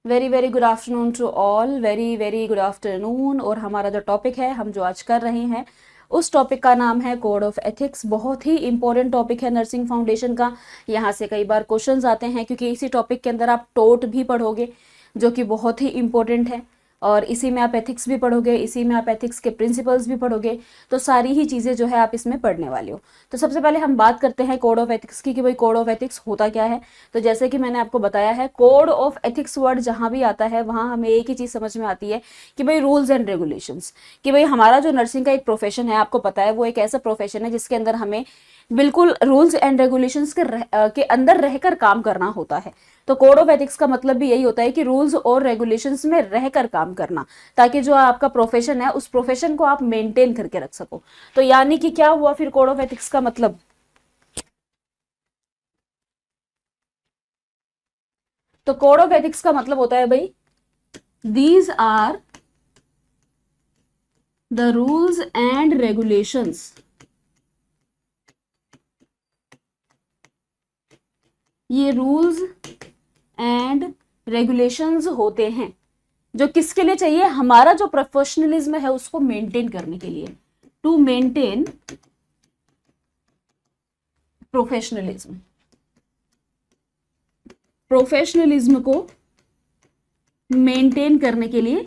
Very very good afternoon to all, very very good afternoon. और हमारा जो topic है, हम जो आज कर रहे हैं, उस टॉपिक का नाम है कोड ऑफ एथिक्स। बहुत ही इंपॉर्टेंट टॉपिक है नर्सिंग फाउंडेशन का। यहाँ से कई बार क्वेश्चंस आते हैं, क्योंकि इसी टॉपिक के अंदर आप टोट भी पढ़ोगे, जो कि बहुत ही इंपॉर्टेंट है। और इसी में आप एथिक्स भी पढ़ोगे, इसी में आप एथिक्स के प्रिंसिपल्स भी पढ़ोगे। तो सारी ही चीज़ें जो है आप इसमें पढ़ने वाले हो। तो सबसे पहले हम बात करते हैं कोड ऑफ एथिक्स की, कि भाई कोड ऑफ एथिक्स होता क्या है। तो जैसे कि मैंने आपको बताया है, कोड ऑफ एथिक्स वर्ड जहां भी आता है वहां हमें एक ही चीज समझ में आती है कि भाई रूल्स एंड रेगुलेशंस। कि भाई हमारा जो नर्सिंग का एक प्रोफेशन है, आपको पता है, वो एक ऐसा प्रोफेशन है जिसके अंदर हमें बिल्कुल रूल्स एंड रेगुलेशंस के अंदर रहकर काम करना होता है। तो कोड ऑफ एथिक्स का मतलब भी यही होता है कि रूल्स और रेगुलेशंस में रहकर काम करना, ताकि जो आपका प्रोफेशन है उस प्रोफेशन को आप मेंटेन करके रख सको। तो यानी कि क्या हुआ फिर कोड ऑफ एथिक्स का मतलब? तो कोड ऑफ एथिक्स का मतलब होता है भाई, these are the rules and regulations. ये रूल्स एंड रेगुलेशंस होते हैं जो किसके लिए चाहिए? हमारा जो प्रोफेशनलिज्म है उसको मेंटेन करने के लिए, टू मेंटेन प्रोफेशनलिज्म। प्रोफेशनलिज्म को मेंटेन करने के लिए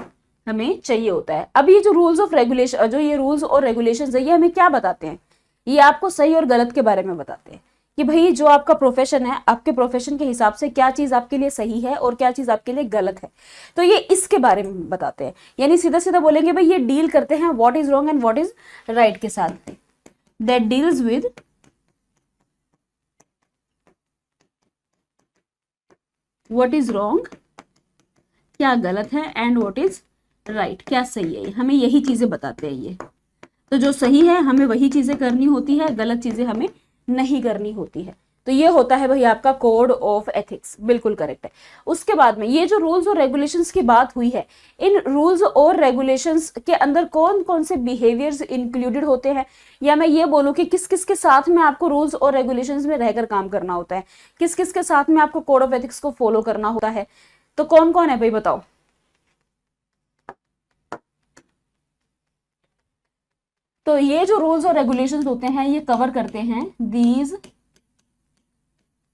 हमें चाहिए होता है। अब ये जो रूल्स ऑफ रेगुलेशन, जो ये रूल्स और रेगुलेशंस है, ये हमें क्या बताते हैं? ये आपको सही और गलत के बारे में बताते हैं कि भाई जो आपका प्रोफेशन है, आपके प्रोफेशन के हिसाब से क्या चीज आपके लिए सही है और क्या चीज आपके लिए गलत है। तो ये इसके बारे में बताते हैं। यानी सीधा सीधा बोलेंगे भाई, ये डील करते हैं what is wrong and what is right के साथ। That deals with what is wrong, क्या गलत है, एंड व्हाट इज राइट, क्या सही है। हमें यही चीजें बताते हैं ये। तो जो सही है हमें वही चीजें करनी होती है, गलत चीजें हमें नहीं करनी होती है। तो ये होता है भाई आपका कोड ऑफ एथिक्स, बिल्कुल करेक्ट है। उसके बाद में ये जो रूल्स और रेगुलेशंस की बात हुई है, इन रूल्स और रेगुलेशंस के अंदर कौन कौन से बिहेवियर्स इंक्लूडेड होते हैं, या मैं ये बोलूं कि किस किस के साथ में आपको रूल्स और रेगुलेशंस में रहकर काम करना होता है, किस किस के साथ में आपको कोड ऑफ एथिक्स को फॉलो करना होता है। तो कौन कौन है भाई, बताओ। तो ये जो रूल्स और रेगुलेशंस होते हैं, ये कवर करते हैं these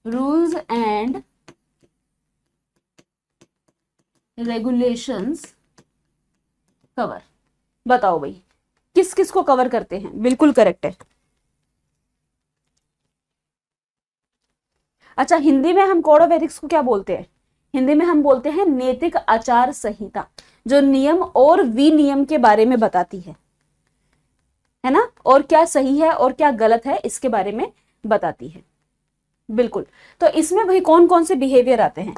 rules and regulations cover. बताओ भाई, किस किस को कवर करते हैं? बिल्कुल करेक्ट है। अच्छा, हिंदी में हम कोड ऑफ एथिक्स को क्या बोलते हैं? हिंदी में हम बोलते हैं नैतिक आचार संहिता, जो नियम और विनियम के बारे में बताती है ना, और क्या सही है और क्या गलत है इसके बारे में बताती है। बिल्कुल। तो इसमें भाई कौन कौन से बिहेवियर आते हैं?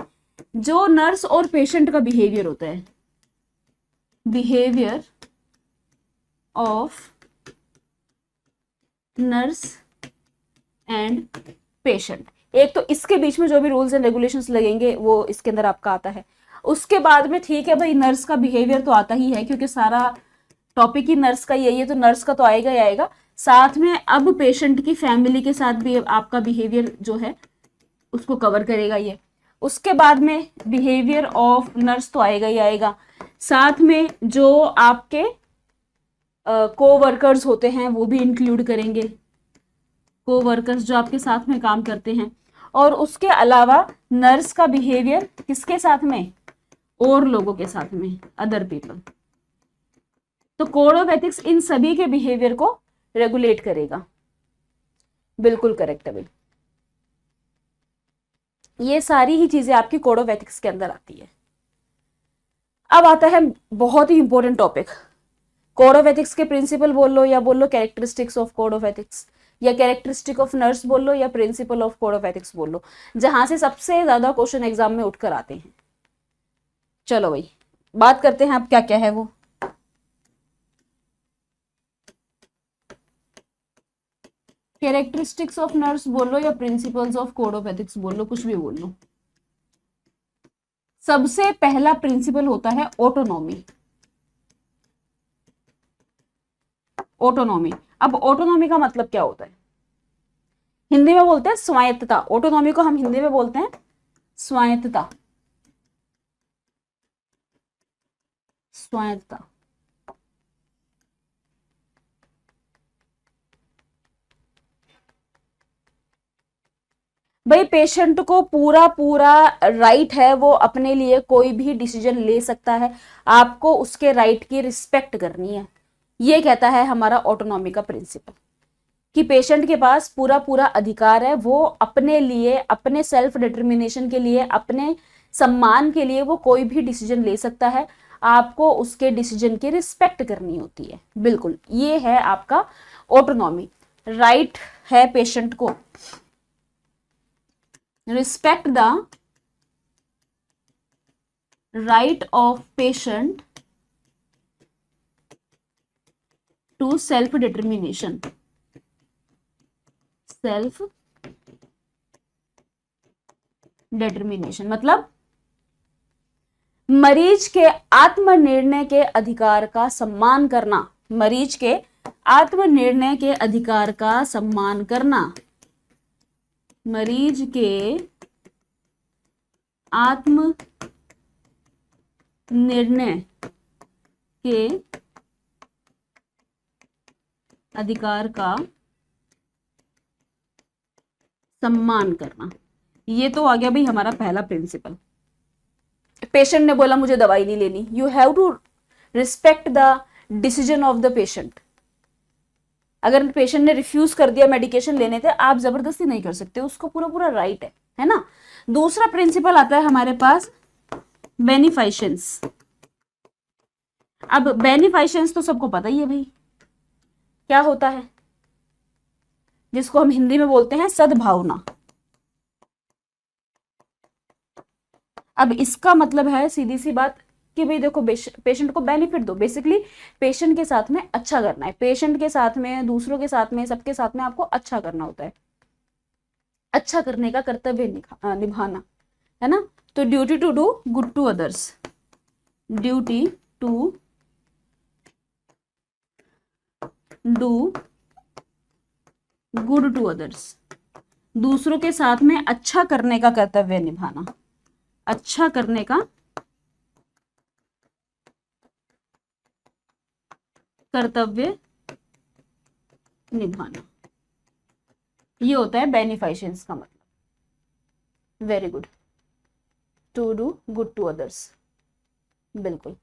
जो नर्स और पेशेंट का बिहेवियर होता है, behaviour of nurse and patient. एक तो इसके बीच में जो भी रूल्स एंड रेगुलेशंस लगेंगे वो इसके अंदर आपका आता है। उसके बाद में ठीक है भाई, नर्स का बिहेवियर तो आता ही है, क्योंकि सारा टॉपिक ही नर्स का ही है, ये तो नर्स का तो आएगा ही आएगा। साथ में अब पेशेंट की फैमिली के साथ भी आपका बिहेवियर जो है उसको कवर करेगा ये। उसके बाद में बिहेवियर ऑफ नर्स तो आएगा ही आएगा, साथ में जो आपके को वर्कर्स होते हैं वो भी इंक्लूड करेंगे, को वर्कर्स जो आपके साथ में काम करते हैं। और उसके अलावा नर्स का बिहेवियर किसके साथ में? और लोगों के साथ में, अदर पीपल। तो कोड ऑफ एथिक्स इन सभी के बिहेवियर को रेगुलेट करेगा। बिल्कुल करेक्ट है भाई, ये सारी ही चीजें आपकी कोड ऑफ एथिक्स के अंदर आती है। अब आता है बहुत ही important topic, code of ethics के प्रिंसिपल बोल लो या बोल लो characteristics of code of ethics, या कैरेक्टरिस्टिक ऑफ नर्स बोल लो या principle of code of ethics बोल लो, जहां से सबसे ज्यादा क्वेश्चन एग्जाम में उठकर आते हैं। चलो भाई बात करते हैं अब क्या क्या है वो। कैरेक्टरिस्टिक्स ऑफ नर्स बोल लो या principles of code of ethics बोल लो, कुछ भी बोल लो। सबसे पहला प्रिंसिपल होता है ऑटोनॉमी। ऑटोनॉमी, अब ऑटोनॉमी का मतलब क्या होता है? हिंदी में बोलते हैं स्वायत्तता। ऑटोनॉमी को हम हिंदी में बोलते हैं स्वायत्तता। स्वायत्तता। भाई पेशेंट को पूरा पूरा राइट है, वो अपने लिए कोई भी डिसीजन ले सकता है, आपको उसके राइट की रिस्पेक्ट करनी है। ये कहता है हमारा ऑटोनॉमी का प्रिंसिपल कि पेशेंट के पास पूरा पूरा अधिकार है, वो अपने लिए, अपने सेल्फ डिटर्मिनेशन के लिए, अपने सम्मान के लिए वो कोई भी डिसीजन ले सकता है, आपको उसके डिसीजन की रिस्पेक्ट करनी होती है। बिल्कुल, ये है आपका ऑटोनॉमी। राइट है पेशेंट को, respect the right of patient to self determination। Self determination मतलब मरीज के आत्मनिर्णय के अधिकार का सम्मान करना, मरीज के आत्मनिर्णय के अधिकार का सम्मान करना, मरीज के आत्म निर्णय के अधिकार का सम्मान करना। ये तो आ गया भाई हमारा पहला प्रिंसिपल। पेशेंट ने बोला मुझे दवाई नहीं लेनी, you have to respect the decision of the patient. अगर पेशेंट ने रिफ्यूज कर दिया मेडिकेशन लेने से, आप जबरदस्ती नहीं कर सकते, उसको पूरा पूरा राइट है ना। दूसरा प्रिंसिपल आता है हमारे पास बेनिफिशेंस। अब बेनिफिशेंस तो सबको पता ही है भाई क्या होता है, जिसको हम हिंदी में बोलते हैं सद्भावना। अब इसका मतलब है सीधी सी बात कि भाई देखो पेशेंट को बेनिफिट दो, बेसिकली पेशेंट के साथ में अच्छा करना है, पेशेंट के साथ में, दूसरों के साथ में, सबके साथ में आपको अच्छा करना होता है, अच्छा करने का कर्तव्य निभाना है ना। तो duty to do good to others, duty to do good to others, दूसरों के साथ में अच्छा करने का कर्तव्य निभाना, अच्छा करने का कर्तव्य निभाना, ये होता है बेनिफिशेंस का मतलब। Very good, to do good to others. बिल्कुल।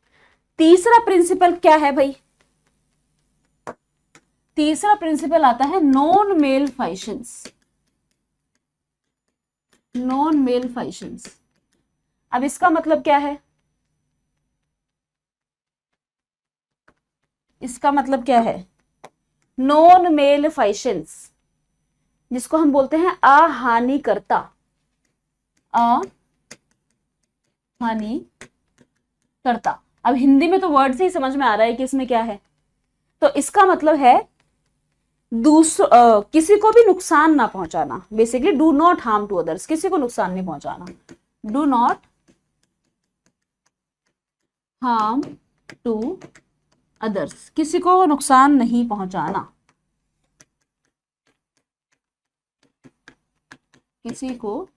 तीसरा प्रिंसिपल क्या है भाई? तीसरा प्रिंसिपल आता है नॉन मेल फाइशंस। नॉन मेल फाइशंस, अब इसका मतलब क्या है? इसका मतलब क्या है? नॉन मेल फाइशंस, जिसको हम बोलते हैं अहानिकर्ता, अहानिकर्ता। अब हिंदी में तो वर्ड से ही समझ में आ रहा है कि इसमें क्या है। तो इसका मतलब है किसी को भी नुकसान ना पहुंचाना, basically do not harm to others, किसी को नुकसान नहीं पहुंचाना, do not harm to others, किसी को नुकसान नहीं पहुंचाना, किसी को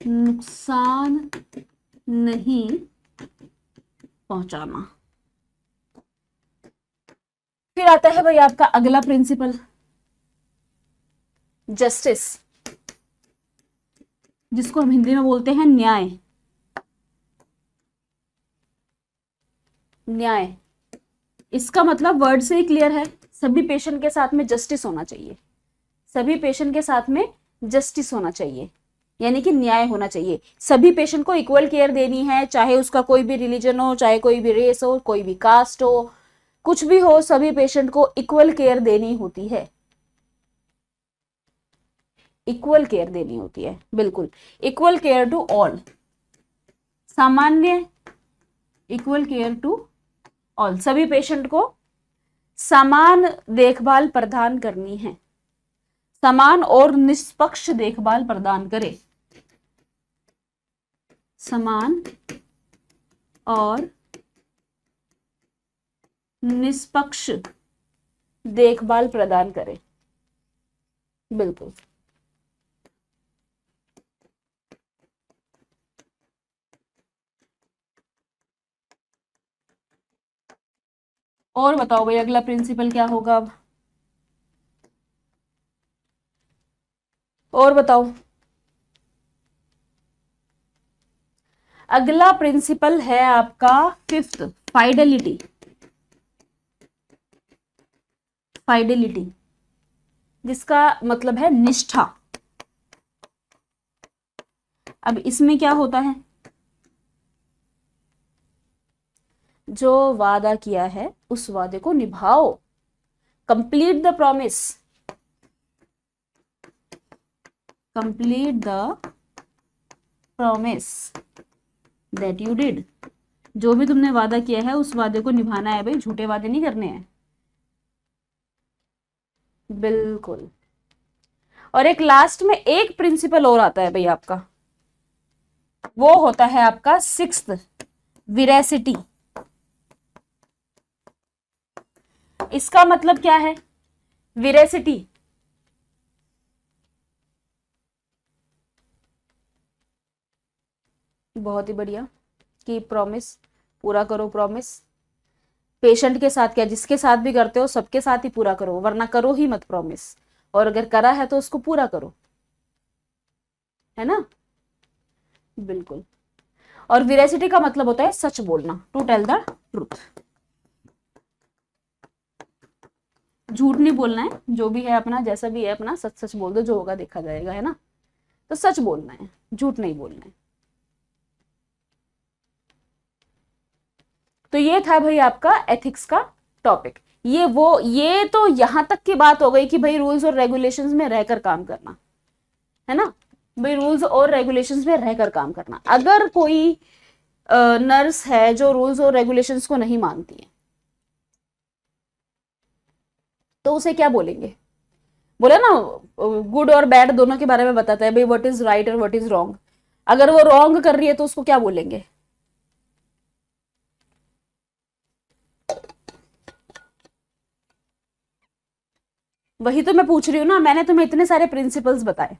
नुकसान नहीं पहुंचाना। फिर आता है भाई आपका अगला प्रिंसिपल, जस्टिस, जिसको हम हिंदी में बोलते हैं न्याय। न्याय, इसका मतलब वर्ड से ही क्लियर है, सभी पेशेंट के साथ में जस्टिस होना चाहिए, सभी पेशेंट के साथ में जस्टिस होना चाहिए, यानी कि न्याय होना चाहिए। सभी पेशेंट को इक्वल केयर देनी है, चाहे उसका कोई भी रिलीजन हो, चाहे कोई भी रेस हो, कोई भी कास्ट हो, कुछ भी हो, सभी पेशेंट को इक्वल केयर देनी होती है, इक्वल केयर देनी होती है। बिल्कुल, इक्वल केयर टू ऑल, सामान्य, इक्वल केयर टू ऑल, सभी पेशेंट को समान देखभाल प्रदान करनी है, समान और निष्पक्ष देखभाल प्रदान करे, समान और निष्पक्ष देखभाल प्रदान करे। बिल्कुल। और बताओ भाई अगला प्रिंसिपल क्या होगा अब, और बताओ। अगला प्रिंसिपल है आपका फिफ्थ, फाइडेलिटी। फाइडेलिटी जिसका मतलब है निष्ठा। अब इसमें क्या होता है, जो वादा किया है उस वादे को निभाओ, complete the promise, complete the promise that you did. जो भी तुमने वादा किया है उस वादे को निभाना है भाई, झूठे वादे नहीं करने हैं। बिल्कुल। और एक लास्ट में एक प्रिंसिपल और आता है भाई आपका, वो होता है आपका सिक्स्थ, विरेसिटी। इसका मतलब क्या है, विरेसिटी बहुत ही बढ़िया कि प्रॉमिस, पूरा करो प्रॉमिस। पेशेंट के साथ क्या, जिसके साथ भी करते हो सबके साथ ही पूरा करो, वरना करो ही मत प्रॉमिस, और अगर करा है तो उसको पूरा करो, है ना। बिल्कुल। और विरेसिटी का मतलब होता है सच बोलना, टू टेल द ट्रूथ। झूठ नहीं बोलना है, जो भी है अपना, जैसा भी है अपना, सच सच बोल दो, जो होगा देखा जाएगा, है ना। तो सच बोलना है, झूठ नहीं बोलना है। तो ये था भाई आपका एथिक्स का टॉपिक। ये तो यहां तक की बात हो गई कि भाई रूल्स और रेगुलेशंस में रहकर काम करना, है ना। भाई रूल्स और रेगुलेशंस में रहकर काम करना। अगर कोई नर्स है जो रूल्स और रेगुलेशंस को नहीं मानती है, तो उसे क्या बोलेंगे, बोले ना, गुड और बैड दोनों के बारे में बताता है भाई, व्हाट इज राइट और व्हाट इज रॉन्ग। अगर वो रॉन्ग कर रही है तो उसको क्या बोलेंगे। वही तो मैं पूछ रही हूँ ना, मैंने तुम्हें इतने सारे प्रिंसिपल्स बताए,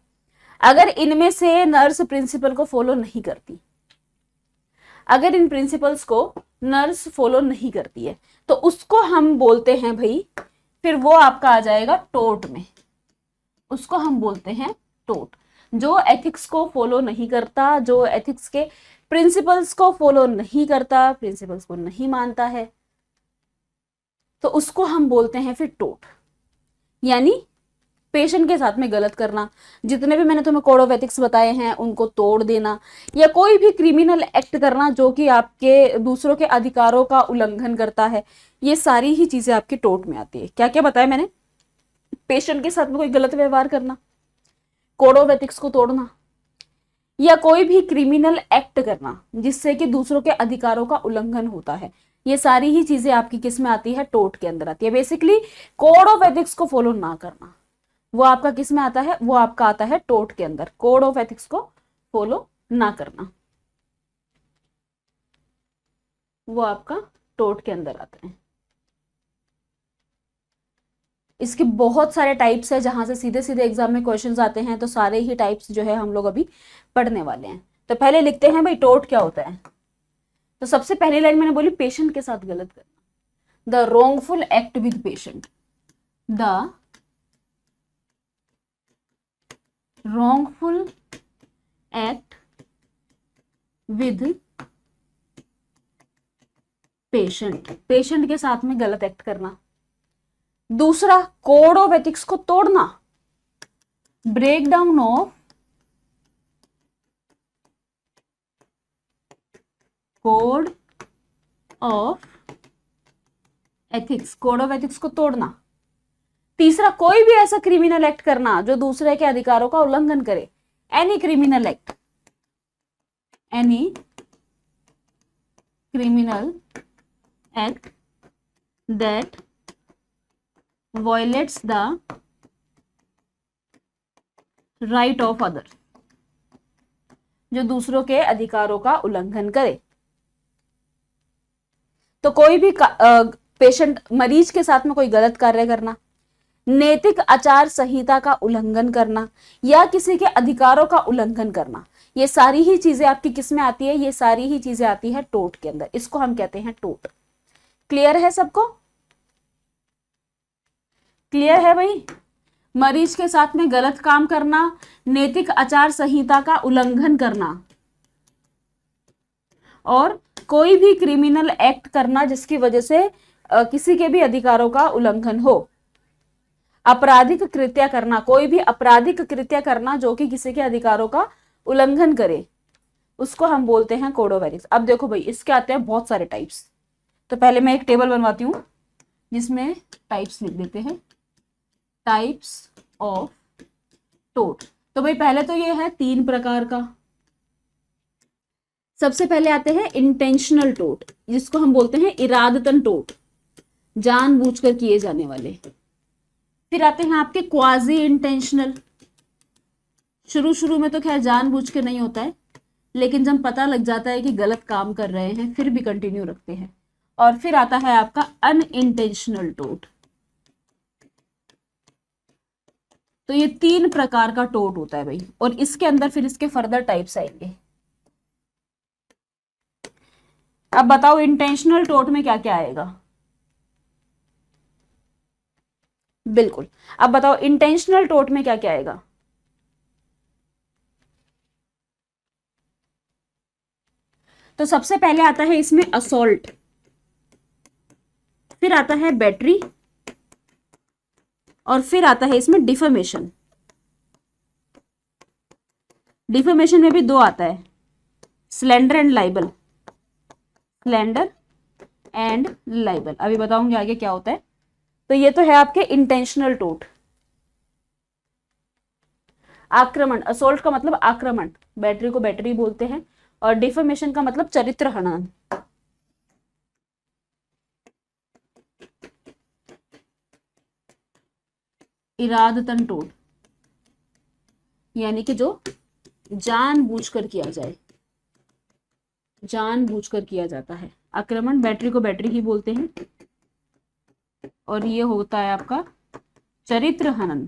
अगर इनमें से नर्स प्रिंसिपल को फॉलो नहीं करती, अगर इन प्रिंसिपल्स को नर्स फॉलो नहीं करती है, तो उसको हम बोलते हैं भाई, फिर वो आपका आ जाएगा टोट में, उसको हम बोलते हैं टोट। जो एथिक्स को फॉलो नहीं करता, जो एथिक्स के प्रिंसिपल्स को फॉलो नहीं करता, प्रिंसिपल्स को नहीं मानता है, तो उसको हम बोलते हैं फिर टोट। यानी पेशेंट के साथ में गलत करना, जितने भी मैंने तुम्हें कोड ऑफ एथिक्स बताए हैं उनको तोड़ देना, या कोई भी क्रिमिनल एक्ट करना जो कि आपके दूसरों के अधिकारों का उल्लंघन करता है, ये सारी ही चीजें आपके टोट में आती है। क्या क्या बताया मैंने, पेशेंट के साथ में कोई गलत व्यवहार करना, कोड ऑफ एथिक्स को तोड़ना, या कोई भी क्रिमिनल एक्ट करना जिससे कि दूसरों के अधिकारों का उल्लंघन होता है, ये सारी ही चीजें आपकी किस में आती है, टोट के अंदर आती है। बेसिकली कोड ऑफ एथिक्स को फॉलो ना करना, वो आपका किस में आता है, वो आपका आता है टोट के अंदर। कोड ऑफ एथिक्स को फॉलो ना करना, वो आपका टोट के अंदर आता है। इसके बहुत सारे टाइप्स है जहां से सीधे सीधे एग्जाम में क्वेश्चंस आते हैं, तो सारे ही टाइप्स जो है हम लोग अभी पढ़ने वाले हैं। तो पहले लिखते हैं भाई टोट क्या होता है। तो सबसे पहली लाइन मैंने बोली पेशेंट के साथ गलत करना, the wrongful act with patient, the wrongful act with patient, patient के साथ में गलत एक्ट करना। दूसरा, कोड ऑफ एथिक्स को तोड़ना, break down of code of ethics, code of ethics को तोड़ना। तीसरा, कोई भी ऐसा क्रिमिनल एक्ट करना जो दूसरे के अधिकारों का उल्लंघन करे, any criminal act, any criminal act that violates the right of others, जो दूसरों के अधिकारों का उल्लंघन करे। तो कोई भी पेशेंट, मरीज के साथ में कोई गलत कार्य करना, नैतिक आचार संहिता का उल्लंघन करना, या किसी के अधिकारों का उल्लंघन करना, ये सारी ही चीजें आपकी किस में आती है, ये सारी ही चीजें आती है टोट के अंदर। इसको हम कहते हैं टोट। क्लियर है सबको। क्लियर है भाई? मरीज के साथ में गलत काम करना, नैतिक आचार संहिता का उल्लंघन करना, और कोई भी क्रिमिनल एक्ट करना जिसकी वजह से किसी के भी अधिकारों का उल्लंघन हो। आपराधिक कृत्य करना, कोई भी आपराधिक कृत्य करना जो कि किसी के अधिकारों का उल्लंघन करे, उसको हम बोलते हैं कोड ऑफ एथिक्स। अब देखो भाई, इसके आते हैं बहुत सारे टाइप्स। तो पहले मैं एक टेबल बनवाती हूँ जिसमें टाइप्स लिख देते हैं, टाइप्स ऑफ टोट। तो भाई पहले तो ये है 3 प्रकार का। सबसे पहले आते हैं इंटेंशनल टोट, जिसको हम बोलते हैं इरादतन टोट, जानबूझकर किए जाने वाले। फिर आते हैं आपके क्वाजी इंटेंशनल। शुरू में तो खैर जानबूझ के नहीं होता है, लेकिन जब पता लग जाता है कि गलत काम कर रहे हैं फिर भी कंटिन्यू रखते हैं। और फिर आता है आपका अनइंटेंशनल टोट। तो ये 3 प्रकार का टोट होता है भाई, और इसके अंदर फिर इसके फर्दर टाइप्स आएंगे। अब बताओ इंटेंशनल टोट में क्या क्या आएगा? बिल्कुल, अब बताओ इंटेंशनल टोट में क्या क्या आएगा? तो सबसे पहले आता है इसमें असॉल्ट, फिर आता है बैटरी, और फिर आता है इसमें डिफेमेशन। डिफेमेशन में भी 2 आता है, slander and liable. Slander and liable अभी बताऊंगी आगे क्या होता है। तो ये तो है आपके इंटेंशनल टोट। आक्रमण, असोल्ट का मतलब आक्रमण, बैटरी को बैटरी बोलते हैं, और डिफेमेशन का मतलब चरित्र हनन। इरादतन टोट यानी कि जो जानबूझकर किया जाए, जानबूझकर किया जाता है। आक्रमण बैटरी को बैटरी ही बोलते हैं, और ये होता है आपका चरित्र हनन।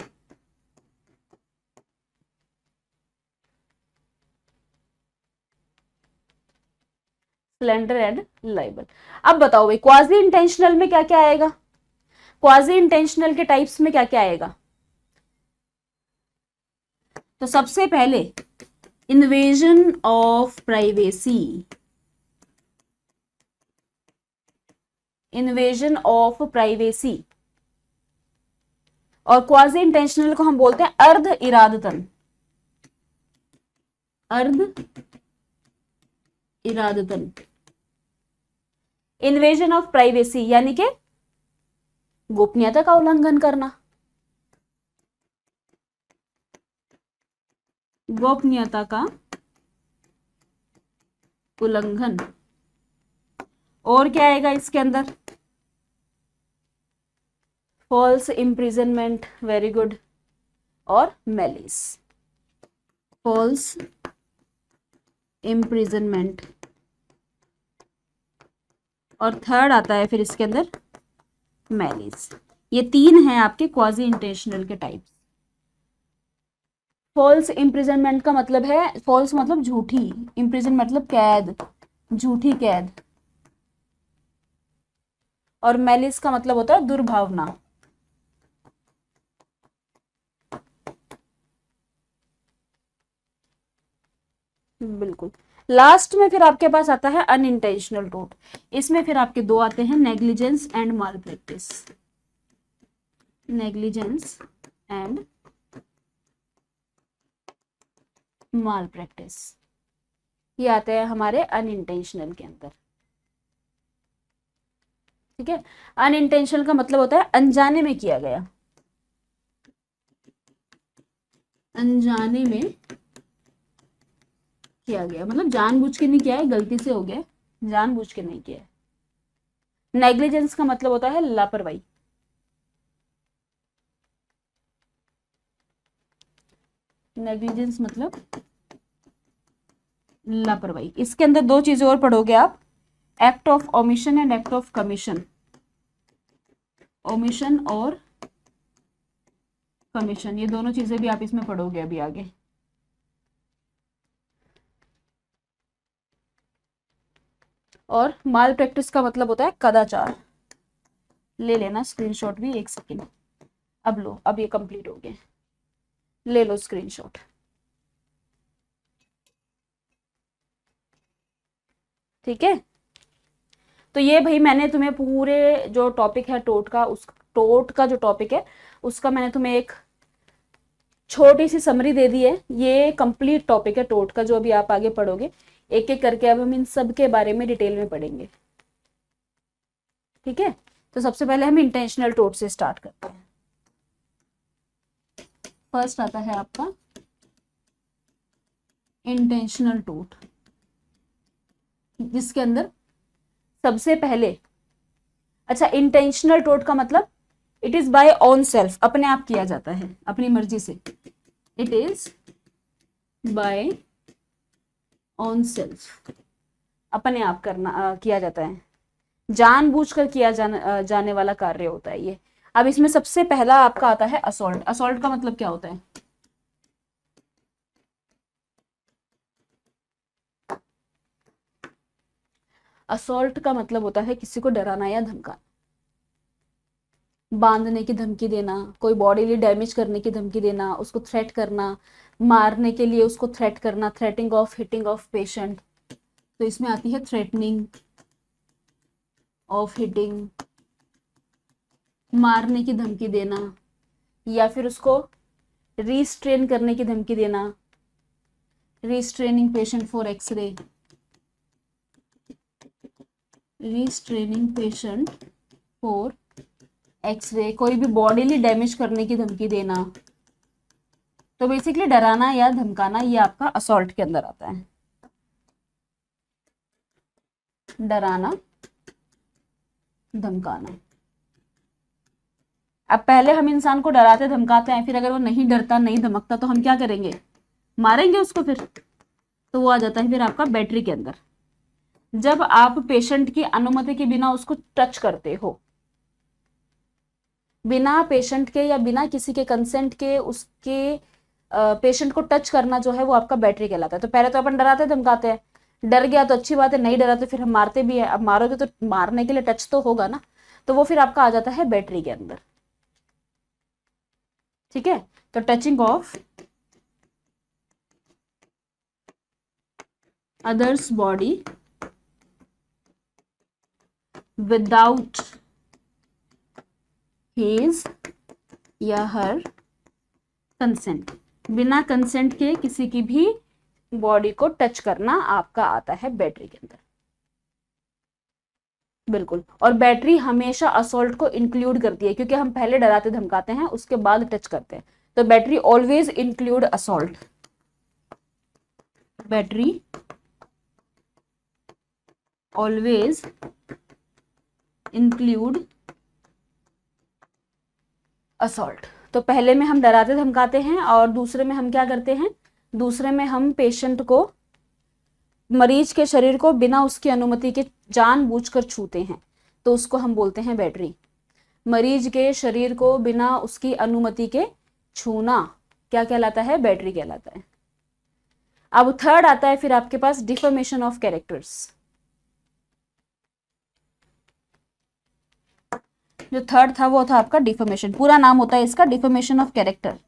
Slender and liable. अब बताओ भाई क्वाजी इंटेंशनल में क्या क्या आएगा? क्वाजी इंटेंशनल के टाइप्स में क्या क्या आएगा? तो सबसे पहले invasion of privacy, invasion of privacy. और क्वाजी इंटेंशनल को हम बोलते हैं अर्ध इरादतन, अर्ध इरादतन। इन्वेजन ऑफ प्राइवेसी यानी कि गोपनीयता का उल्लंघन करना, गोपनीयता का उल्लंघन। और क्या आएगा इसके अंदर? फॉल्स इम्प्रिजनमेंट, वेरी गुड, और मैलिस। फॉल्स इम्प्रिजनमेंट, और थर्ड आता है फिर इसके अंदर मैलिस। ये 3 हैं आपके क्वाजी इंटेंशनल के टाइप्स। फॉल्स इम्प्रिजनमेंट का मतलब है, फॉल्स मतलब झूठी, इम्प्रिजन मतलब कैद, झूठी कैद, और मैलिस का मतलब होता है दुर्भावना। बिल्कुल। लास्ट में फिर आपके पास आता है अनइंटेंशनल टोट। इसमें फिर आपके 2 आते हैं, negligence and mall practice. Negligence and mall practice, ये आते हैं हमारे अनइंटेंशनल के अंदर। ठीक है, अनइंटेंशनल का मतलब होता है अनजाने में किया गया, अनजाने में किया गया, मतलब जानबूझ के नहीं किया है, गलती से हो गया, जानबूझ के नहीं किया है। नेग्लिजेंस का मतलब होता है लापरवाही। नेग्लिजेंस मतलब लापरवाही। इसके अंदर 2 चीजें और पढ़ोगे आप, act of omission and act of commission. Omission और कमीशन, ये दोनों चीजें भी आप इसमें पढ़ोगे अभी आगे। और माल प्रैक्टिस का मतलब होता है कदाचार। ले लेना स्क्रीनशॉट भी, 1 सेकेंड। अब लो, अब ये कंप्लीट हो गया, ले लो स्क्रीनशॉट। ठीक है, तो ये भाई मैंने तुम्हें पूरे जो टॉपिक है टोट का, उस टोट का जो टॉपिक है उसका मैंने तुम्हें एक छोटी सी समरी दे दी है। ये कंप्लीट टॉपिक है टोट का, जो अभी आप आगे पढ़ोगे एक एक करके। अब हम इन सब के बारे में डिटेल में पढ़ेंगे। ठीक है, तो सबसे पहले हम इंटेंशनल टोट से स्टार्ट करते हैं। फर्स्ट आता है आपका इंटेंशनल टोट, जिसके अंदर सबसे पहले, अच्छा इंटेंशनल टोट का मतलब it is by on self, अपने आप किया जाता है, अपनी मर्जी से। It is by on self, अपने आप करना किया जाता है, जानबूझकर किया जाने वाला कार्य होता है ये। अब इसमें सबसे पहला आपका आता है असॉल्ट। असॉल्ट का मतलब क्या होता है? असॉल्ट का मतलब होता है किसी को डराना या धमकाना, बांधने की धमकी देना, कोई बॉडीली डैमेज करने की धमकी देना, उसको थ्रेट करना, मारने के लिए उसको थ्रेट करना, threatening of, hitting of patient. तो इसमें आती है थ्रेटनिंग ऑफ, हिटिंग, मारने की धमकी देना, या फिर उसको रिस्ट्रेन करने की धमकी देना, restraining patient for X-ray, restraining patient for X-ray, कोई भी बॉडीली डैमेज करने की धमकी देना। तो बेसिकली डराना या धमकाना ये आपका असॉल्ट के अंदर आता है, डराना धमकाना। अब पहले हम इंसान को डराते धमकाते हैं, फिर अगर वो नहीं डरता नहीं धमकता तो हम क्या करेंगे? मारेंगे उसको फिर। तो वो आ जाता है फिर आपका बैटरी के अंदर। जब आप पेशेंट की अनुमति के बिना उसको टच करते हो, बिना पेशेंट के या बिना किसी के कंसेंट के उसके पेशेंट को टच करना जो है वो आपका बैटरी कहलाता है। तो पहले तो अपन डराते धमकाते हैं, डर गया तो अच्छी बात है, नहीं डरा तो फिर हम मारते भी है। अब मारोगे तो मारने के लिए टच तो होगा ना, तो वो फिर आपका आ जाता है बैटरी के अंदर। ठीक है, तो touching of others body without his या हर कंसेंट, बिना कंसेंट के किसी की भी बॉडी को टच करना आपका आता है बैटरी के अंदर। बिल्कुल, और बैटरी हमेशा असॉल्ट को इंक्लूड करती है, क्योंकि हम पहले डराते धमकाते हैं उसके बाद टच करते हैं। तो battery always include assault, battery always include assault. तो पहले में हम डराते धमकाते हैं और दूसरे में हम क्या करते हैं? दूसरे में हम पेशेंट को, मरीज के शरीर को बिना उसकी अनुमति के जानबूझकर छूते हैं, तो उसको हम बोलते हैं बैटरी। मरीज के शरीर को बिना उसकी अनुमति के छूना क्या कहलाता है? बैटरी कहलाता है। अब थर्ड आता है फिर आपके पास डिफॉर्मेशन ऑफ कैरेक्टर्स। जो थर्ड था वो था आपका डिफॉर्मेशन, पूरा नाम होता है इसका deformation of character.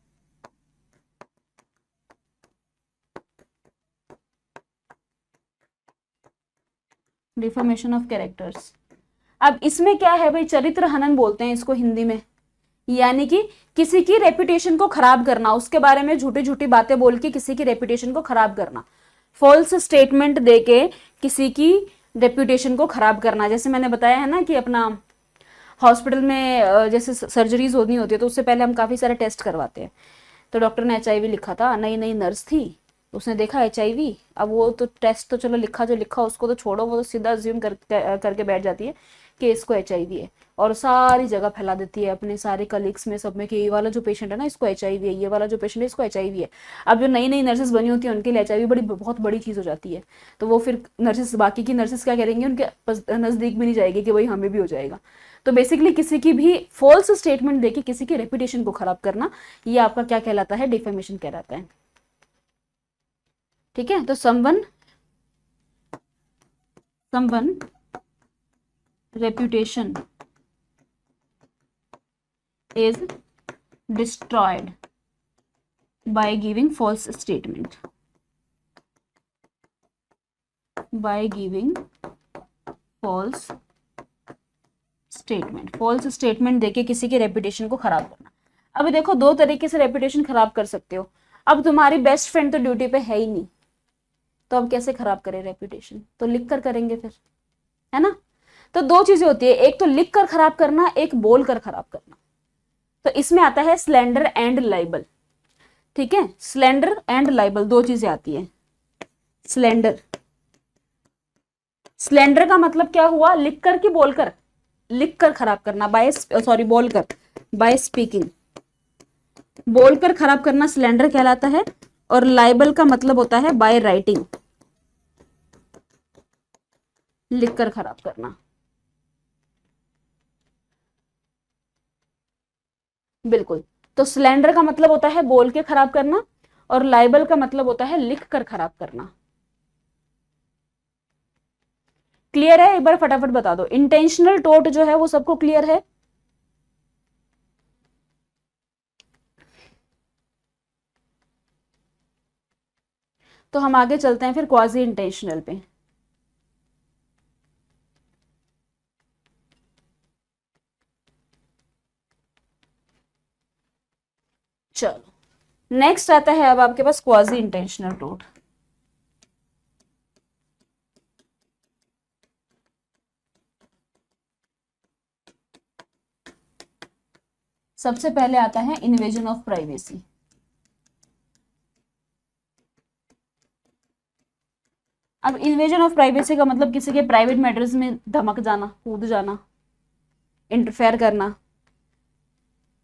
Deformation of characters. अब इसमें क्या है भाई? चरित्र हनन बोलते हैं इसको हिंदी में, यानी कि किसी की रेपुटेशन को खराब करना, उसके बारे में झूठी झूठी बातें बोल के किसी की रेपुटेशन को खराब करना, फॉल्स स्टेटमेंट देके किसी की रेपुटेशन को खराब करना। जैसे मैंने बताया है ना कि अपना हॉस्पिटल में जैसे सर्जरीज होनी होती है तो उससे पहले हम काफ़ी सारे टेस्ट करवाते हैं। तो डॉक्टर ने HIV लिखा था, नई नई नर्स थी, उसने देखा HIV। अब वो तो टेस्ट तो चलो लिखा जो लिखा उसको तो छोड़ो, वो तो सीधा अज्यूम करके बैठ जाती है कि इसको HIV है, और सारी जगह फैला देती है अपने सारे कलीग्स में, सब में, कि ये वाला जो पेशेंट है ना इसको HIV है, ये वाला जो पेशेंट है इसको HIV है। अब जो नई नई नर्सेस बनी होती है उनके लिए HIV बहुत बड़ी चीज़ हो जाती है। तो वो फिर नर्सेस, बाकी की नर्सेस क्या करेंगी? उनके नज़दीक भी नहीं जाएगी कि भाई हमें भी हो जाएगा। तो बेसिकली किसी की भी फॉल्स स्टेटमेंट देके किसी की रेपुटेशन को खराब करना, ये आपका क्या कहलाता है? डिफेमेशन कहलाता है। ठीक है, तो someone reputation is destroyed by giving false statement, by giving false statement. False statement देके किसी की रेपुटेशन को खराब करना। अब देखो दो तरीके से रेपुटेशन खराब कर सकते हो। अब तुम्हारी बेस्ट फ्रेंड तो ड्यूटी पे है ही नहीं, तो अब कैसे खराब करें रेपुटेशन? तो लिख कर करेंगे फिर, है ना। तो दो चीजें होती है, एक तो लिख कर खराब करना, एक बोल कर खराब करना। तो इसमें आता है स्लैंडर एंड लाइबल। ठीक है, स्लैंडर एंड लाइबल दो चीजें आती है। स्लैंडर, स्लैंडर का मतलब क्या हुआ? लिख कर कि बोल कर? लिख कर खराब करना, बाय सॉरी बोल कर, बाय स्पीकिंग। बोल कर खराब करना स्लैंडर कहलाता है। और लाइबल का मतलब होता है बाय राइटिंग, लिख कर खराब करना। बिल्कुल। तो स्लैंडर का मतलब होता है बोल के खराब करना, और लाइबल का मतलब होता है लिख कर खराब करना। क्लियर है? एक बार फटाफट बता दो। इंटेंशनल टोट जो है वो सबको क्लियर है? तो हम आगे चलते हैं फिर क्वाजी इंटेंशनल पे। चलो नेक्स्ट आता है अब आपके पास क्वाजी इंटेंशनल टोट। सबसे पहले आता है इन्वेजन ऑफ प्राइवेसी। अब इन्वेजन ऑफ प्राइवेसी का मतलब किसी के प्राइवेट मैटर्स में धमक जाना, कूद जाना, इंटरफेयर करना,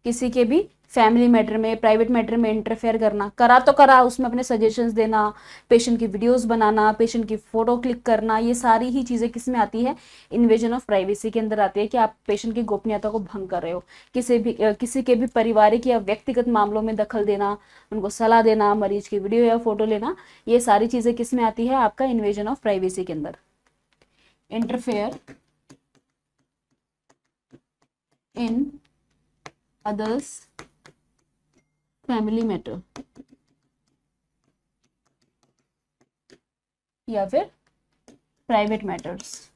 किसी के भी फैमिली मैटर में, प्राइवेट मैटर में इंटरफेयर करना। करा तो करा, उसमें अपने सजेशंस देना, पेशेंट की वीडियोस बनाना, पेशेंट की फोटो क्लिक करना, ये सारी ही चीजें किस में आती है? इन्वेजन ऑफ प्राइवेसी के अंदर आती है कि आप पेशेंट की गोपनीयता को भंग कर रहे हो। किसी के भी पारिवारिक या व्यक्तिगत मामलों में दखल देना, उनको सलाह देना, मरीज की वीडियो या फोटो लेना, ये सारी चीजें किस में आती है? आपका इन्वेजन ऑफ प्राइवेसी के अंदर। Interfere in others family matter या फिर प्राइवेट मैटर्स,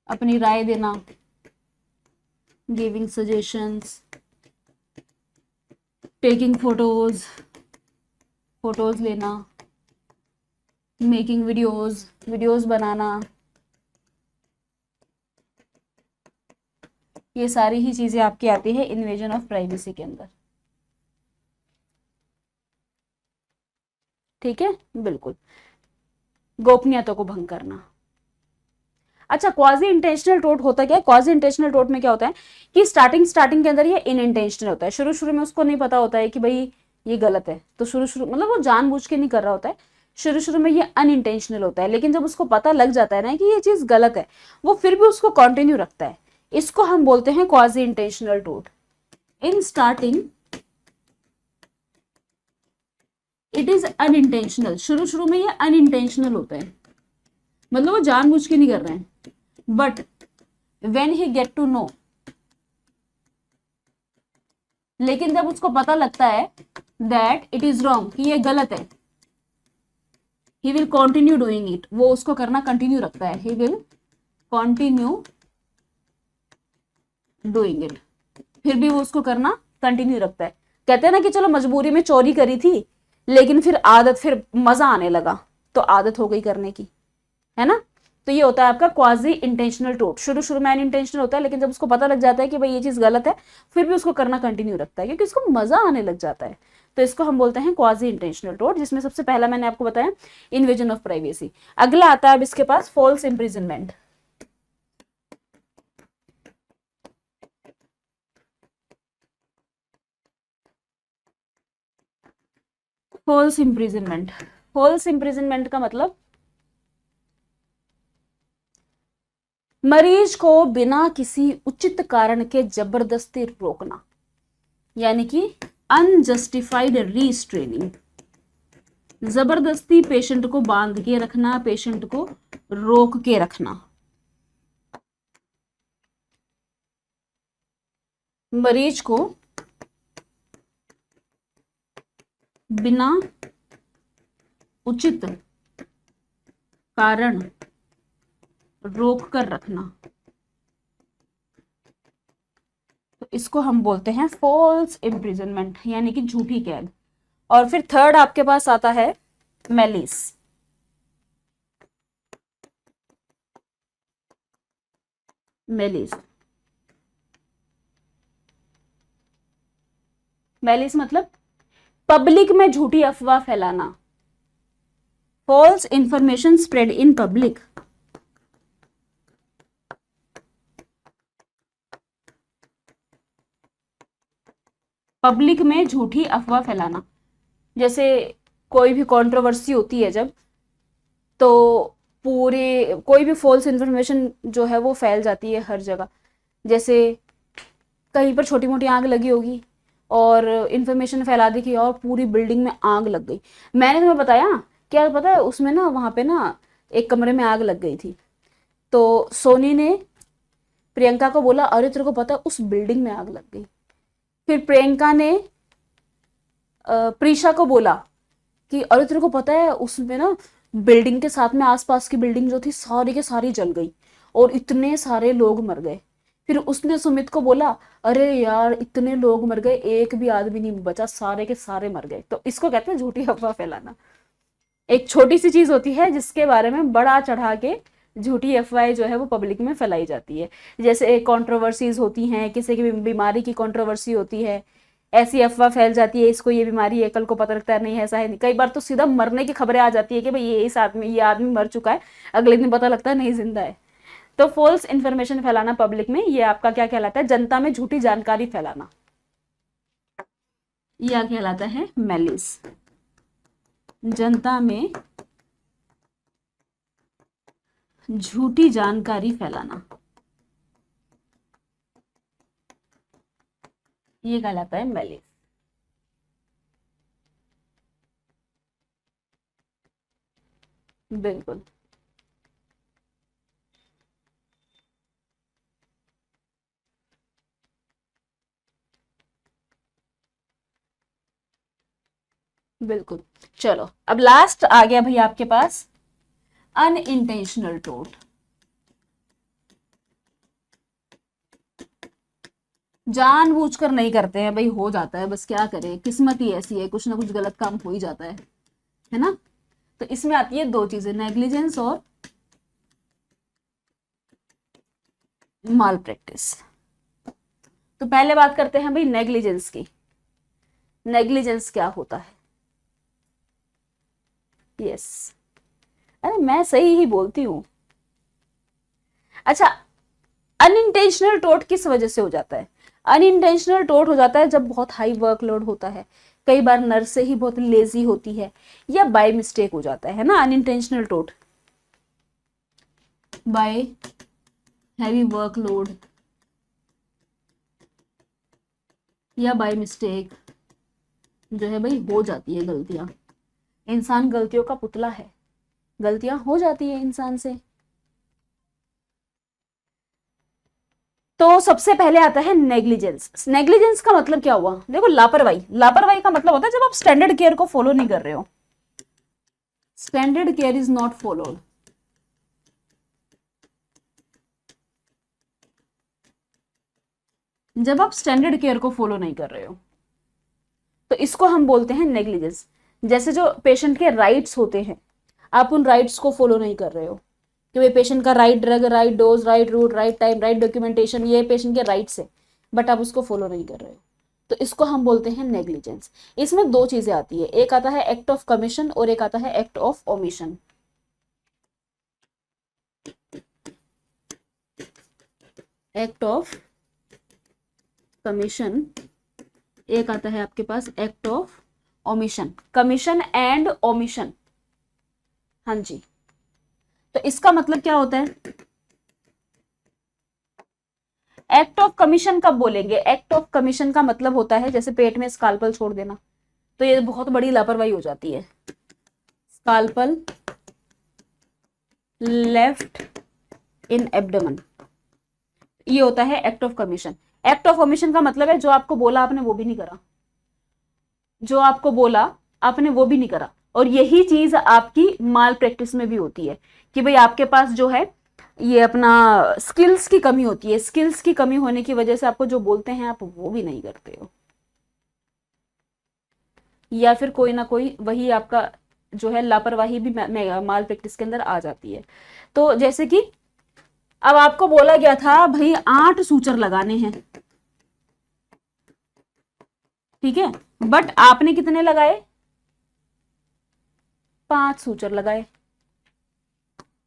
अपनी राय देना, गिविंग सजेशंस, टेकिंग फोटोज लेना, मेकिंग वीडियोस बनाना, ये सारी ही चीजें आपकी आती है इन्वेजन ऑफ प्राइवेसी के अंदर। ठीक है, बिल्कुल, गोपनीयता को भंग करना। अच्छा, क्वाजी इंटेंशनल टोट होता क्या है? क्वाजी इंटेंशनल टोट में क्या होता है कि स्टार्टिंग के अंदर ये इनइंटेंशनल होता है। शुरू में उसको नहीं पता होता है कि भाई ये गलत है, तो शुरू मतलब वो जानबूझ के नहीं कर रहा होता है। शुरू में ये अनइंटेंशनल होता है, लेकिन जब उसको पता लग जाता है ना कि ये चीज गलत है, वो फिर भी उसको कंटिन्यू रखता है। इसको हम बोलते हैं क्वाजी इंटेंशनल टोट। In starting it is unintentional, शुरू में ये अनइंटेंशनल होता है, मतलब वो जानबूझ के नहीं कर रहे हैं। But when he get to know, लेकिन जब उसको पता लगता है दैट इट इज रॉन्ग, कि ये गलत है, he will continue doing it, वो उसको करना कंटिन्यू रखता है। He will continue doing it, फिर भी वो उसको करना कंटिन्यू रखता है। कहते हैं ना कि चलो मजबूरी में चोरी करी थी, लेकिन फिर मजा आने लगा, तो आदत हो गई करने की, है ना। तो ये होता है आपका क्वाजी इंटेंशनल टोट। शुरू में अनइंटेंशनल होता है, लेकिन जब उसको पता लग जाता है कि भाई ये चीज गलत है, फिर भी उसको करना कंटिन्यू रखता है, क्योंकि उसको मजा आने लग जाता है। तो इसको हम बोलते हैं क्वाजी इंटेंशनल टोट, जिसमें सबसे पहला मैंने आपको बताया इन्वेजन ऑफ प्राइवेसी। अगला आता है अब इसके पास false imprisonment. False imprisonment, false imprisonment का मतलब मरीज को बिना किसी उचित कारण के जबरदस्ती रोकना, यानी कि अनजस्टिफाइड रीस्ट्रेनिंग। जबरदस्ती पेशेंट को बांध के रखना, पेशेंट को रोक के रखना। मरीज को बिना उचित कारण रोक कर रखना, तो इसको हम बोलते हैं फॉल्स इम्प्रिजनमेंट, यानी कि झूठी कैद। और फिर थर्ड आपके पास आता है मैलिस। मैलिस, मैलिस मतलब पब्लिक में झूठी अफवाह फैलाना, false information spread in public. Public में झूठी अफवाह फैलाना, जैसे कोई भी कंट्रोवर्सी होती है जब, तो पूरे कोई भी फॉल्स इन्फॉर्मेशन जो है वो फैल जाती है हर जगह। जैसे कहीं पर छोटी मोटी आग लगी होगी और इन्फॉर्मेशन फैला दी कि और पूरी बिल्डिंग में आग लग गई। मैंने तुम्हें बताया क्या, पता है उसमें ना, वहां पे ना एक कमरे में आग लग गई थी, तो सोनी ने प्रियंका को बोला अरे तेरे को पता है उस बिल्डिंग में आग लग गई। फिर प्रियंका ने प्रीशा को बोला कि अरे तेरे को पता है उसमें ना बिल्डिंग के साथ में आसपास की बिल्डिंग जो थी सारी के सारी जल गई और इतने सारे लोग मर गए। फिर उसने सुमित को बोला अरे यार इतने लोग मर गए, एक भी आदमी नहीं बचा, सारे के सारे मर गए। तो इसको कहते हैं झूठी अफवाह फैलाना। एक छोटी सी चीज होती है जिसके बारे में बड़ा चढ़ा के झूठी अफवाहें जो है वो पब्लिक में फैलाई जाती है। जैसे कंट्रोवर्सीज होती हैं, किसी की बीमारी की कंट्रोवर्सी होती है, ऐसी अफवाह फैल जाती है इसको ये बीमारी है, कल को पता लगता है नहीं ऐसा है। कई बार तो सीधा मरने की खबरें आ जाती है कि भाई ये आदमी मर चुका है, अगले दिन पता लगता है नहीं जिंदा है। तो फॉल्स इन्फॉर्मेशन फैलाना पब्लिक में, ये आपका क्या कहलाता है, जनता में झूठी जानकारी फैलाना, यह कहलाता है मैलिस। जनता में झूठी जानकारी फैलाना, ये कहलाता है मैलिस। बिल्कुल बिल्कुल। चलो अब लास्ट आ गया भाई आपके पास अनइंटेंशनल टोट। जानबूझकर नहीं करते हैं भाई, हो जाता है, बस क्या करें, किस्मत ही ऐसी है, कुछ ना कुछ गलत काम हो ही जाता है ना। तो इसमें आती है दो चीजें, नेग्लिजेंस और माल प्रैक्टिस। तो पहले बात करते हैं भाई नेग्लिजेंस की। नेग्लिजेंस क्या होता है? यस, अरे मैं सही ही बोलती हूँ। अच्छा, अनइंटेंशनल टोट किस वजह से हो जाता है? अनइंटेंशनल टोट हो जाता है जब बहुत हाई वर्कलोड होता है, कई बार नर्स से ही बहुत लेजी होती है, या बाय मिस्टेक हो जाता है ना अनइंटेंशनल टोट, बाय हैवी वर्कलोड या बाय मिस्टेक जो है भाई हो जाती है गलतियां। इंसान गलतियों का पुतला है, गलतियां हो जाती है इंसान से। तो सबसे पहले आता है नेग्लिजेंस। नेग्लिजेंस का मतलब क्या हुआ? देखो, लापरवाही, लापरवाही का मतलब होता है जब आप स्टैंडर्ड केयर को फॉलो नहीं कर रहे हो। Standard care is not followed. जब आप स्टैंडर्ड केयर को फॉलो नहीं कर रहे हो तो इसको हम बोलते हैं नेग्लिजेंस। जैसे जो पेशेंट के राइट्स होते हैं, आप उन राइट्स को फॉलो नहीं कर रहे हो कि भाई पेशेंट का right drug, right dose, right route, right time, right documentation, ये पेशेंट के राइट्स है, बट आप उसको फॉलो नहीं कर रहे हो, तो इसको हम बोलते हैं नेग्लिजेंस। इसमें दो चीजें आती है, एक आता है एक्ट ऑफ कमीशन और एक आता है act of omission. Act of commission, एक आता है आपके पास act of omission, commission and omission. हाँ जी, तो इसका मतलब क्या होता है? एक्ट ऑफ कमीशन कब बोलेंगे? एक्ट ऑफ कमीशन का मतलब होता है जैसे पेट में स्काल्पल छोड़ देना, तो ये बहुत बड़ी लापरवाही हो जाती है। स्काल्पल लेफ्ट इन एब्डोमेन, ये होता है act of commission. Act of omission का मतलब है जो आपको बोला आपने वो भी नहीं करा, जो आपको बोला आपने वो भी नहीं करा। और यही चीज आपकी माल प्रैक्टिस में भी होती है कि भाई आपके पास जो है ये अपना स्किल्स की कमी होती है, स्किल्स की कमी होने की वजह से आपको जो बोलते हैं आप वो भी नहीं करते हो, या फिर कोई ना कोई वही आपका जो है लापरवाही भी माल प्रैक्टिस के अंदर आ जाती है। तो जैसे कि अब आपको बोला गया था भाई 8 सूचर लगाने हैं, ठीक है, बट आपने कितने लगाए, 5 सूचर लगाए,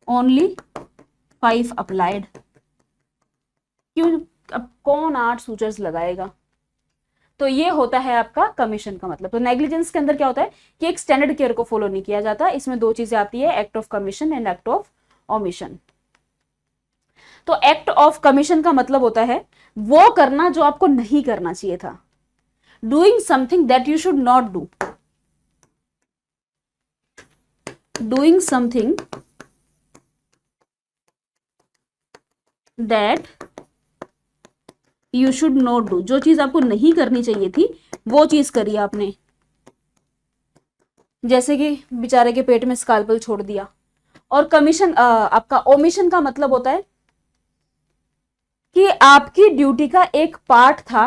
ओनली 5 अप्लाइड। क्यों, अब कौन 8 सूचर्स लगाएगा। तो ये होता है आपका कमीशन का मतलब। तो नेग्लिजेंस के अंदर क्या होता है कि एक स्टैंडर्ड केयर को फॉलो नहीं किया जाता, इसमें 2 चीजें आती है, act of commission and act of omission. तो एक्ट ऑफ कमीशन का मतलब होता है वो करना जो आपको नहीं करना चाहिए था, doing something that you should not do, doing something that you should not do, जो चीज आपको नहीं करनी चाहिए थी वो चीज करी आपने। जैसे कि बेचारे के पेट में स्काल्पल छोड़ दिया। और कमीशन आपका ओमिशन का मतलब होता है कि आपकी ड्यूटी का एक पार्ट था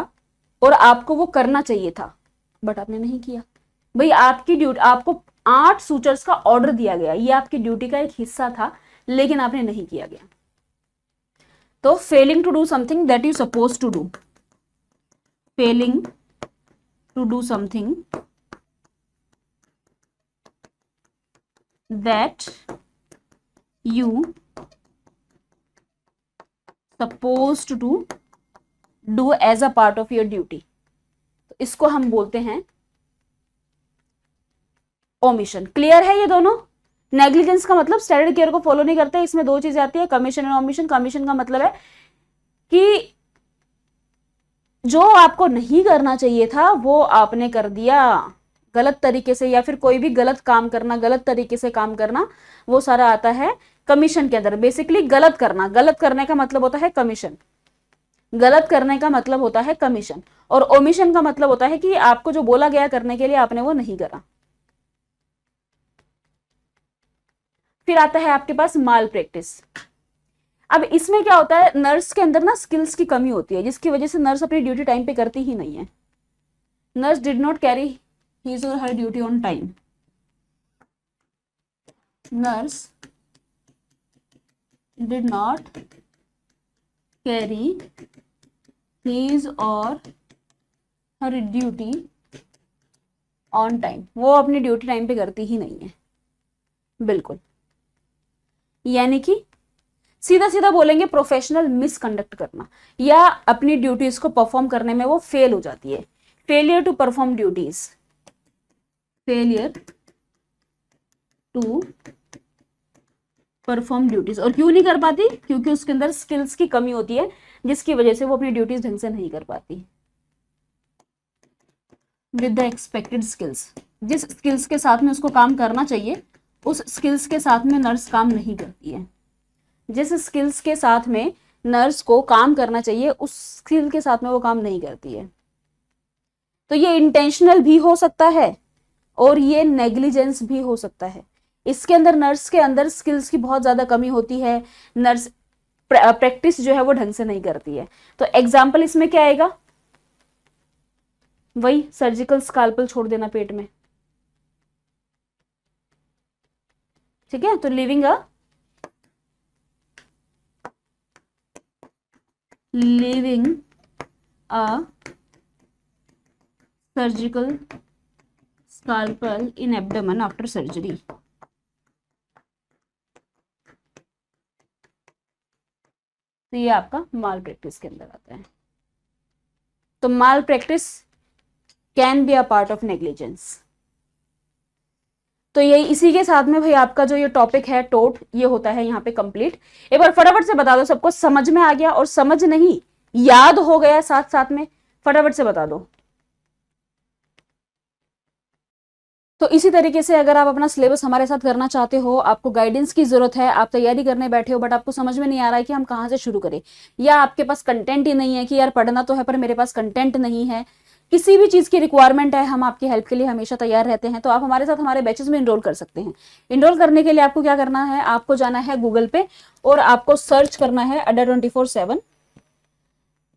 और आपको वो करना चाहिए था बट आपने नहीं किया। भाई आपकी ड्यूटी, आपको 8 सूचर्स का ऑर्डर दिया गया, ये आपकी ड्यूटी का एक हिस्सा था लेकिन आपने नहीं किया गया। तो failing to do something that you suppose to do, failing to do something that you suppose to do as a part of your duty, तो इसको हम बोलते हैं ओमिशन। क्लियर है ये दोनों। नेग्लिजेंस का मतलब स्टैंडर्ड केयर को फॉलो नहीं करते, इसमें 2 चीजें आती है, कमीशन एंड ओमिशन। कमीशन का मतलब है कि जो आपको नहीं करना चाहिए था वो आपने कर दिया गलत तरीके से, या फिर कोई भी गलत काम करना, गलत तरीके से काम करना, वो सारा आता है कमीशन के अंदर। बेसिकली गलत करना, गलत करने का मतलब होता है कमीशन, गलत करने का मतलब होता है कमीशन। और ओमिशन का मतलब होता है कि आपको जो बोला गया करने के लिए आपने वो नहीं करा। फिर आता है आपके पास माल प्रैक्टिस। अब इसमें क्या होता है, नर्स के अंदर ना स्किल्स की कमी होती है जिसकी वजह से नर्स अपनी ड्यूटी टाइम पे करती ही नहीं है। Nurse did not carry his or her duty on time, nurse did not carry his or her duty on time, वो अपनी ड्यूटी टाइम पे करती ही नहीं है बिल्कुल। यानी कि सीधा सीधा बोलेंगे प्रोफेशनल मिसकंडक्ट करना, या अपनी ड्यूटीज को परफॉर्म करने में वो फेल हो जाती है। Failure to perform duties, failure to perform duties. और क्यों नहीं कर पाती, क्योंकि उसके अंदर स्किल्स की कमी होती है जिसकी वजह से वो अपनी ड्यूटीज ढंग से नहीं कर पाती विद द एक्सपेक्टेड स्किल्स। जिस स्किल्स के साथ में उसको काम करना चाहिए उस स्किल्स के साथ में नर्स काम नहीं करती है, जिस स्किल्स के साथ में नर्स को काम करना चाहिए उस स्किल के साथ में वो काम नहीं करती है। तो ये इंटेंशनल भी हो सकता है और ये नेग्लिजेंस भी हो सकता है। इसके अंदर नर्स के अंदर स्किल्स की बहुत ज्यादा कमी होती है, नर्स प्रैक्टिस जो है वो ढंग से नहीं करती है। तो एग्जाम्पल इसमें क्या आएगा, वही सर्जिकल स्काल्पल छोड़ देना पेट में, ठीक है। तो leaving a surgical scalpel in abdomen after surgery. तो ये आपका माल प्रैक्टिस के अंदर आता है। तो malpractice can be a part of negligence. तो ये इसी के साथ में भाई आपका जो ये टॉपिक है टोट, ये होता है यहाँ पे कंप्लीट। एक बार फटाफट से बता दो सबको समझ में आ गया, और समझ नहीं याद हो गया साथ साथ में, फटाफट से बता दो। तो इसी तरीके से अगर आप अपना सिलेबस हमारे साथ करना चाहते हो, आपको गाइडेंस की जरूरत है, आप तैयारी करने बैठे हो बट आपको समझ में नहीं आ रहा है कि हम कहाँ से शुरू करें, या आपके पास कंटेंट ही नहीं है कि यार पढ़ना तो है पर मेरे पास कंटेंट नहीं है, किसी भी चीज की रिक्वायरमेंट है, हम आपकी हेल्प के लिए हमेशा तैयार रहते हैं। तो आप हमारे साथ हमारे बैचेस में इनरोल कर सकते हैं। इनरोल करने के लिए आपको क्या करना है, आपको जाना है गूगल पे और आपको सर्च करना है अड्डा 24/7।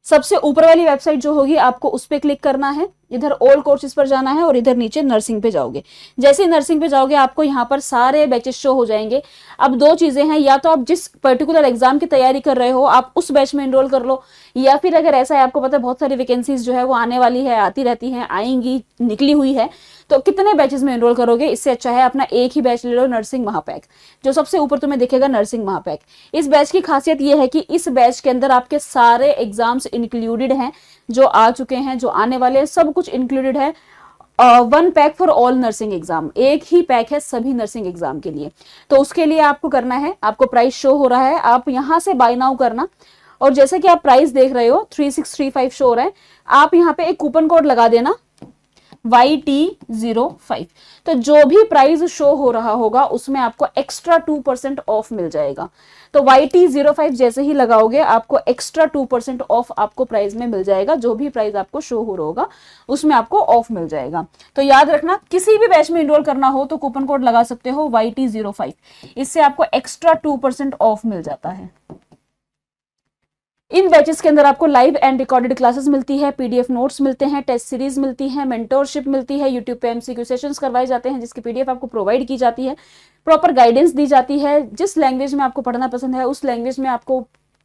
सबसे ऊपर वाली वेबसाइट जो होगी आपको उस पर क्लिक करना है, इधर ऑल कोर्सेज पर जाना है और इधर नीचे नर्सिंग पे जाओगे। जैसे ही नर्सिंग पे जाओगे आपको यहाँ पर सारे बैचेस शो हो जाएंगे। अब दो चीजें हैं, या तो आप जिस पर्टिकुलर एग्जाम की तैयारी कर रहे हो आप उस बैच में एनरोल कर लो, या फिर अगर ऐसा है आपको पता है बहुत सारी वैकेंसीज जो है वो आने वाली है, आती रहती है, आएंगी, निकली हुई है, तो कितने बैचेस में एनरोल करोगे, इससे अच्छा है अपना एक ही बैच ले लो, नर्सिंग महापैक, जो सबसे ऊपर तुम्हें दिखेगा नर्सिंग महापैक। इस बैच की खासियत यह है कि इस बैच के अंदर आपके सारे एग्जाम्स इंक्लूडेड हैं, जो आ चुके हैं, जो आने वाले हैं, सब कुछ इंक्लूडेड है। 1 pack for all nursing exam, एक ही पैक है सभी नर्सिंग एग्जाम के लिए। तो उसके लिए आपको करना है, आपको प्राइस शो हो रहा है, आप यहां से बाय नाउ करना, और जैसे कि आप प्राइस देख रहे हो 3635 शो हो रहा है, आप यहाँ पे एक कूपन कोड लगा देना YT05। तो जो भी प्राइस शो हो रहा होगा उसमें आपको एक्स्ट्रा 2% ऑफ मिल जाएगा। तो YT05 जैसे ही लगाओगे आपको एक्स्ट्रा 2% ऑफ आपको प्राइस में मिल जाएगा, जो भी प्राइस आपको शो हो रहा होगा उसमें आपको ऑफ मिल जाएगा। तो याद रखना, किसी भी बैच में इनरोल करना हो तो कूपन कोड लगा सकते हो YT05, इससे आपको एक्स्ट्रा 2% ऑफ मिल जाता है। इन बैचेस के अंदर आपको लाइव एंड रिकॉर्डेड क्लासेस मिलती है, पीडीएफ नोट्स मिलते हैं, टेस्ट सीरीज मिलती है, मेंटोरशिप मिलती है, यूट्यूब पे एमसीक्यू सेशंस करवाए जाते हैं जिसकी पीडीएफ आपको प्रोवाइड की जाती है, प्रॉपर गाइडेंस दी जाती है, जिस लैंग्वेज में आपको पढ़ना पसंद है उस लैंग्वेज में आपको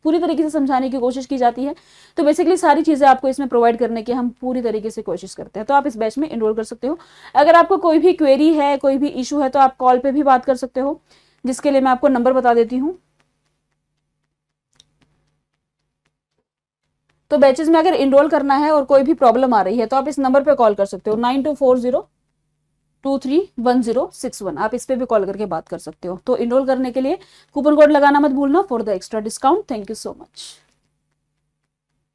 पूरी तरीके से समझाने की कोशिश की जाती है। तो बेसिकली सारी चीजें आपको इसमें प्रोवाइड करने की हम पूरी तरीके से कोशिश करते हैं। तो आप इस बैच में एनरोल कर सकते हो। अगर आपको कोई भी क्वेरी है, कोई भी इशू है, तो आप कॉल पे भी बात कर सकते हो, जिसके लिए मैं आपको नंबर बता देती हूँ। तो बैचेस में अगर इनरोल करना है और कोई भी प्रॉब्लम आ रही है तो आप इस नंबर पे कॉल कर सकते हो 9240231061। आप इस पे भी कॉल करके बात कर सकते हो। तो इनरोल करने के लिए कूपन कोड लगाना मत भूलना for the extra discount. Thank you so much.